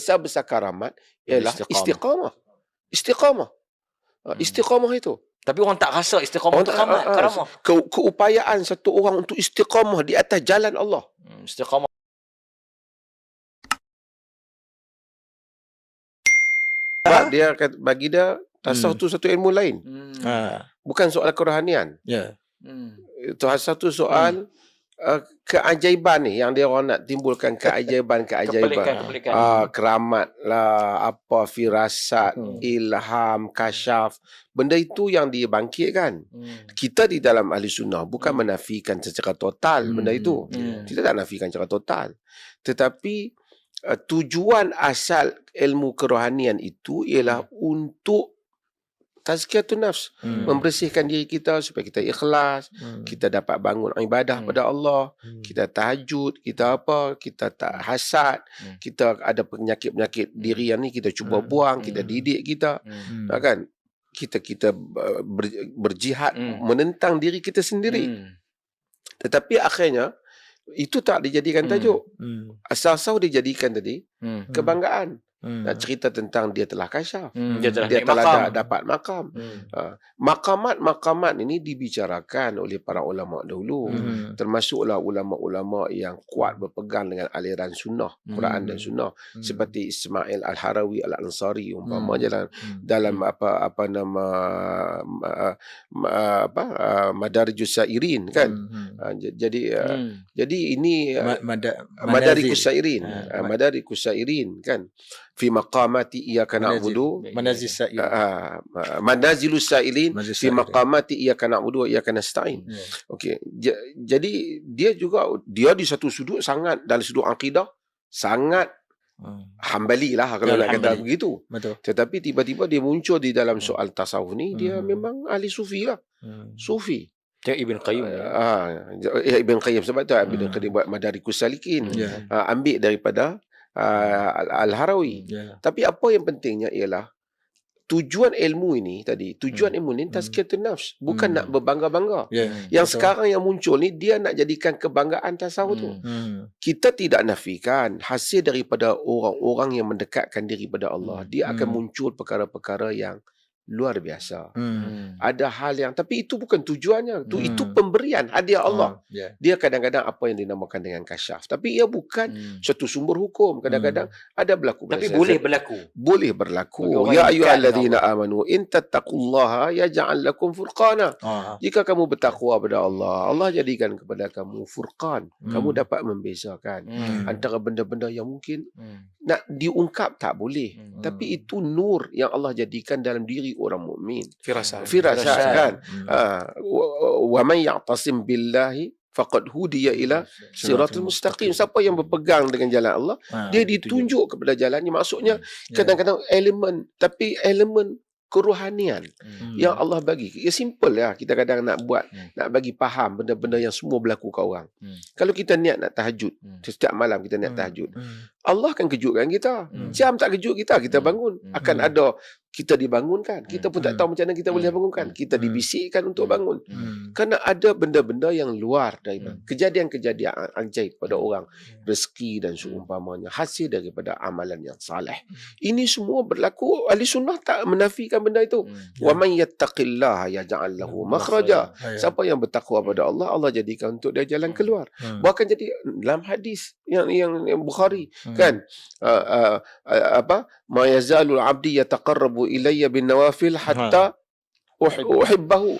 besar-besar karamat ialah Istiqamah. istiqamah. Istiqamah itu. Tapi orang tak rasa istiqamah tu karamah. Keupayaan satu orang untuk istiqamah di atas jalan Allah. Istiqamah. Sebab dia bagi dia tasawuf tu satu ilmu lain. Bukan soal kerohanian. Tasawuf tu soal keajaiban ni yang dia orang nak timbulkan keajaiban. Keramat lah, apa firasat, ilham, kasyaf. Benda itu yang dia bangkitkan. Kita di dalam ahli sunnah bukan menafikan secara total benda itu. Kita tak nafikan secara total. Tetapi tujuan asal ilmu kerohanian itu ialah untuk tazkiyatun nafs, membersihkan diri kita supaya kita ikhlas, kita dapat bangun ibadah pada Allah, kita tahajud, kita tak hasad, kita ada penyakit-penyakit diri yang ni kita cuba buang, kita didik kita, kan? Kita berjihad menentang diri kita sendiri. Tetapi akhirnya itu tak dijadikan tajuk. Asal-asal dijadikan tadi kebanggaan. Nak cerita tentang dia telah kasyaf, dia telah dapat makam. Makamat ini dibicarakan oleh para ulama dahulu, termasuklah ulama-ulama yang kuat berpegang dengan aliran sunnah, Quran dan sunnah, seperti Ismail Al-Harawi Al-Ansari umpama dalam Madarijus Sairin, kan. Jadi ini Madarijus Sairin, Madarijus Sairin, kan, fi maqamati iyyaka na'budu manazilus sa'ilin fi maqamati iyyaka na'budu wa iyyaka nasta'in. Okey, jadi dia di satu sudut sangat, dalam sudut akidah sangat Hambali lah kalau nak kata begitu. Betul. Tetapi tiba-tiba dia muncul di dalam soal tasawuf ni, dia memang ahli sufi lah. Sufi. Ibn Qayyim. Ibn Qayyim, sebab tu Ibn Qayyim buat Madarikus Salikin. Ambil daripada Al-Harawi. Tapi apa yang pentingnya ialah tujuan ilmu ini tadi, ilmu ni tazkiyatun nafs, bukan nak berbangga-bangga. Yang sekarang yang muncul ni, dia nak jadikan kebanggaan tasawuf tu. Kita tidak nafikan hasil daripada orang-orang yang mendekatkan diri pada Allah, dia akan muncul perkara-perkara yang luar biasa. Ada hal yang, tapi itu bukan tujuannya. Itu pemberian hadiah Allah. Dia kadang-kadang apa yang dinamakan dengan kasyaf. Tapi ia bukan suatu sumber hukum. Kadang-kadang ada berlaku. Tapi boleh berlaku. Boleh berlaku. Ya ayyuhalladzina amanu in tattaqullaha yaj'al lakum furqana. Jika kamu bertakwa pada Allah, Allah jadikan kepada kamu furqan. Kamu dapat membezakan antara benda-benda yang mungkin nak diungkap tak boleh. Tapi itu nur yang Allah jadikan dalam diri orang mukmin. Firasat kan. Wa man ya'tasim billahi faqad hudiya ila siratul mustaqim. Siapa yang berpegang dengan jalan Allah, dia ditunjuk kepada jalan ni. Maksudnya kadang-kadang elemen kerohanian yang Allah bagi. Ya simple lah. Kita kadang nak buat, nak bagi faham benda-benda yang semua berlaku kat orang. Kalau kita niat nak tahajud, setiap malam kita niat tahajud, Allah akan kejutkan kita. Jam tak kejut kita, kita bangun. Akan ada kita dibangunkan. Kita pun tak tahu macam mana kita boleh bangunkan. Kita dibisikkan untuk bangun. Kerana ada benda-benda yang luar daripada kejadian-kejadian ajaib pada orang, rezeki dan seumpamanya, hasil daripada amalan yang saleh. Ini semua berlaku. Ahli sunnah tak menafikan benda itu. Wa man yattaqillaha yaj'al lahu makhraja. Siapa yang bertakwa pada Allah, Allah jadikan untuk dia jalan keluar. Bahkan jadi dalam hadis yang Bukhari, kan, ma yazalul 'abdi yataqarrabu ilayya bin nawafil hatta uhibbahu,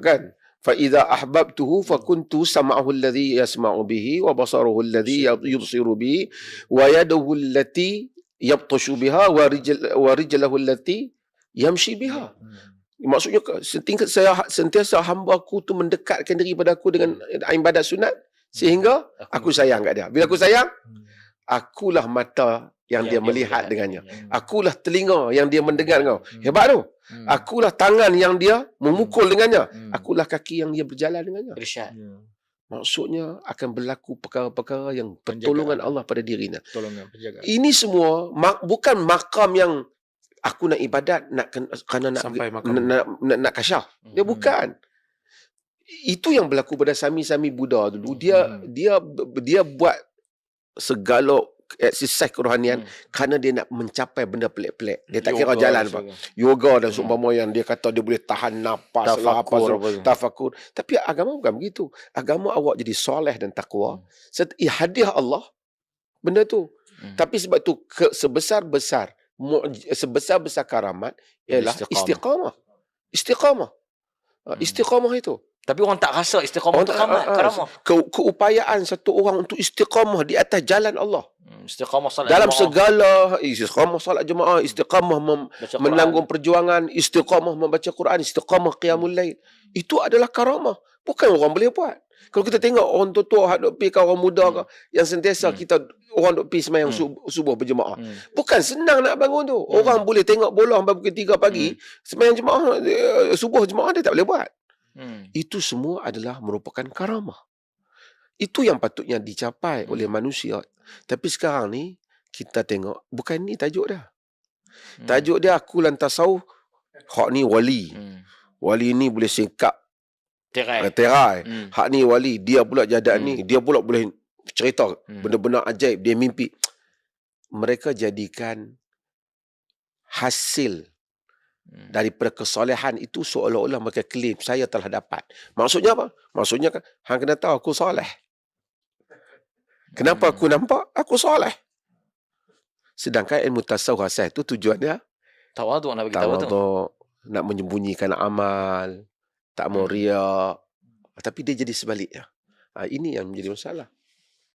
kan. Fa idza ahbabtuhu fa kuntu sam'ahu alladhi yasma'u bihi wa basaruhu alladhi yubsiru bihi wa yaduhu allati yabtashu biha wa rijluhu allati yamshi biha. Maksudnya sentiasa hamba aku tu mendekatkan diri pada aku dengan ibadat sunat sehingga aku sayang kat dia. Bila aku sayang, akulah mata yang dia melihat dengannya. Akulah telinga yang dia mendengar kau. Hebat tu. Akulah tangan yang dia memukul dengannya. Akulah kaki yang dia berjalan dengannya. Maksudnya akan berlaku perkara-perkara yang pertolongan Allah pada dirinya. Ini semua bukan makam yang aku nak ibadat kerana nak kasyaf. Dia bukan. Itu yang berlaku pada Sami-Sami Buddha dulu. Dia buat segala exercise kerohanian kerana dia nak mencapai benda pelik-pelik. Dia tak kira Yoga jalan dan apa. Yoga dan seumpama yang dia kata dia boleh tahan nafas lah, tafakur. Tapi agama bukan begitu. Agama awak jadi soleh dan takwa. Hadiah Allah benda tu. Tapi sebab tu sebesar-besar karamat ialah istiqamah. Istiqamah itu. Tapi orang tak rasa istiqamah tu karamah. Keupayaan satu orang untuk istiqamah di atas jalan Allah. Istiqamah salat dalam segala, istiqamah salat jemaah, istiqamah menanggung perjuangan, istiqamah membaca Quran, istiqamah qiyamul lail. Itu adalah karamah. Bukan orang boleh buat. Kalau kita tengok orang tua hak duk pi ke orang muda ke yang sentiasa kita orang duk pi sembahyang subuh berjemaah. Bukan senang nak bangun tu. Orang boleh tengok bola sampai pukul 3 pagi, sembahyang jemaah subuh jemaah dia tak boleh buat. Itu semua adalah merupakan karamah. Itu yang patutnya dicapai oleh manusia. Tapi sekarang ni kita tengok bukan ni tajuk dia. Tajuk dia aku lantas tahu hak ni wali. Wali ni boleh singkap terai. Hak ni wali, dia pula jadat ni, dia pula boleh cerita benda-benda ajaib, dia mimpi. Mereka jadikan hasil daripada kesolehan itu seolah-olah mereka klaim saya telah dapat. Maksudnya apa? Maksudnya kan hang kena tahu aku soleh. Kenapa aku nampak aku soleh? Sedangkan ilmu tasawuf asal itu tujuan dia tawaduk, nak bagi tawaduk, nak menyembunyikan amal, tak mau riak. Tapi dia jadi sebaliknya. Ini yang menjadi masalah.